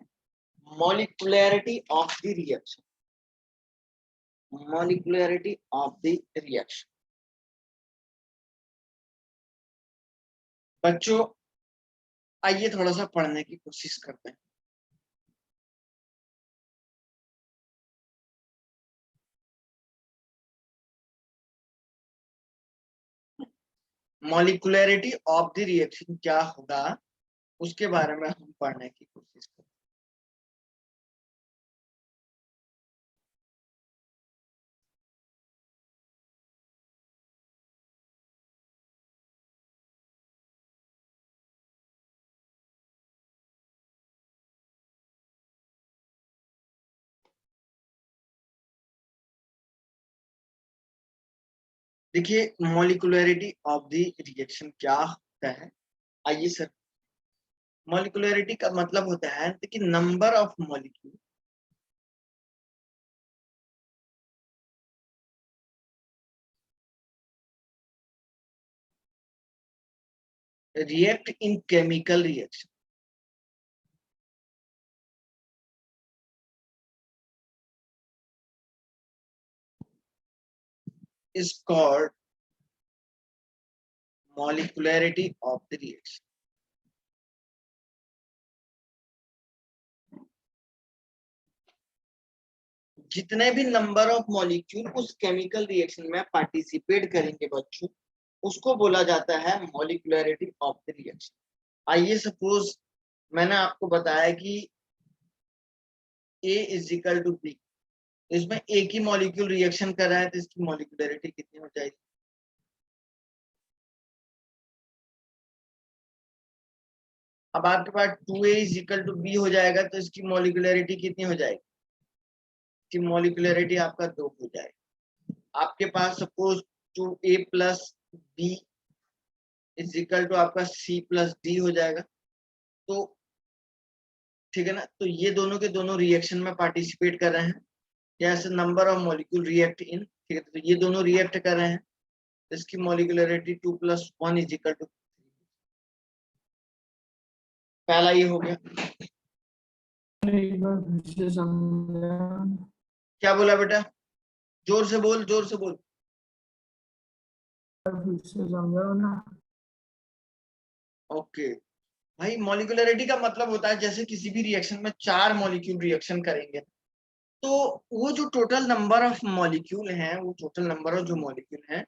molecularity of the reaction, molecularity of the reaction. बच्चों आइए थोड़ा सा पढ़ने की कोशिश करते हैं। मॉलिक्युलैरिटी ऑफ द रिएक्शन क्या होगा, उसके बारे में हम पढ़ने की कोशिश करते हैं। देखिए मॉलिक्युलैरिटी ऑफ द रिएक्शन क्या होता है, आइए सर। मॉलिक्युलैरिटी का मतलब होता है कि number of molecule react in chemical reaction is called molecularity of the reaction. जितने भी नंबर ऑफ मॉलिक्यूल उस केमिकल रिएक्शन में पार्टिसिपेट करेंगे बच्चों, उसको बोला जाता है मॉलिक्युलैरिटी ऑफ द रिएक्शन। आइए सपोज मैंने आपको बताया कि A is equal to B, इसमें एक ही मॉलिक्यूल रिएक्शन कर रहा है, तो इसकी मॉलिक्युलैरिटी कितनी हो जाएगी, अब आपके पास 2A is equal to B हो जाएगा, तो इसकी मॉलिक्युलैरिटी कितनी हो जाएगी, इसकी मॉलिक्युलैरिटी आपका 2 हो जाएगा। आपके पास suppose 2A plus B is equal to आपका C प्लस D हो जाएगा, तो ठीक है ना। तो ये दोनों के दोनों रिएक्शन में पार्टिसिपेट कर रहे हैं, जैसे number of molecule react in, ठीक है, तो ये दोनों रिएक्ट कर रहे हैं, इसकी मॉलिक्यूलरिटी 2+1 इज इक्वल टू, पहला ये हो गया। एक बार फिर से समझा, क्या बोला बेटा, जोर से बोल, जोर से बोल। फिर से समझाओ ना। ओके भाई, मॉलिक्यूलरिटी का मतलब होता है जैसे किसी भी रिएक्शन में 4 मॉलिक्यूल रिएक्शन करेंगे, तो वो जो टोटल नंबर ऑफ मॉलिक्यूल हैं, वो टोटल नंबर ऑफ जो मॉलिक्यूल हैं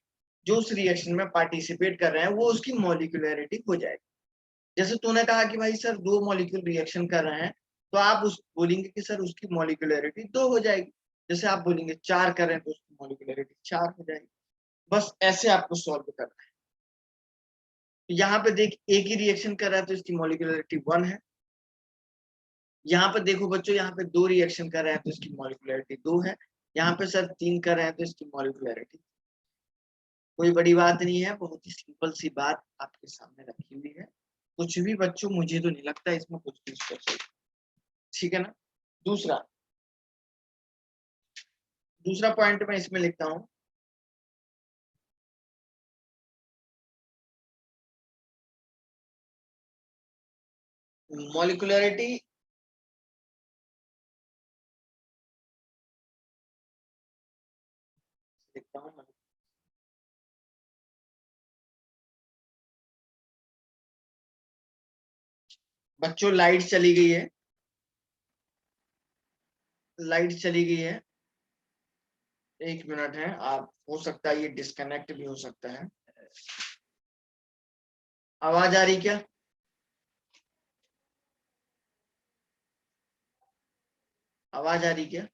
जो उस रिएक्शन में पार्टिसिपेट कर रहे हैं, वो उसकी मॉलिक्यूलरिटी हो जाएगी। जैसे तूने कहा कि भाई सर 2 मॉलिक्यूल रिएक्शन कर रहे हैं, तो आप उस बोलेंगे कि सर उसकी मॉलिक्यूलरिटी 2 हो जाएगी। जैसे आप बोलेंगे 4 कर रहे हैं तो उसकी मॉलिक्यूलरिटी 4 हो जाएगी। बस ऐसे आपको सॉल्व करना है। यहाँ पे देख, एक ही रिएक्शन कर रहा है तो इसकी मॉलिक्यूलरिटी 1 है। यहाँ पे देखो बच्चों, यहाँ पे 2 रिएक्शन कर रहे हैं तो इसकी मॉलिक्यूलरिटी 2 है। यहाँ पे सर 3 कर रहे हैं तो इसकी मॉलिक्यूलरिटी, कोई बड़ी बात नहीं है, बहुत ही सिंपल सी बात आपके सामने रखी हुई है। कुछ भी बच्चों, मुझे तो नहीं लगता इसमें कुछ भी स्पेशल, ठीक है ना। दूसरा दूसरा पॉइंट मैं इसमें लिखता हूं, मॉलिक्यूलरिटी लिखता हूं। बच्चों लाइट चली गई है, लाइट चली गई है, 1 मिनट है। आप, हो सकता है ये डिस्कनेक्ट भी हो सकता है। आवाज आ रही क्या? आवाज आ रही क्या?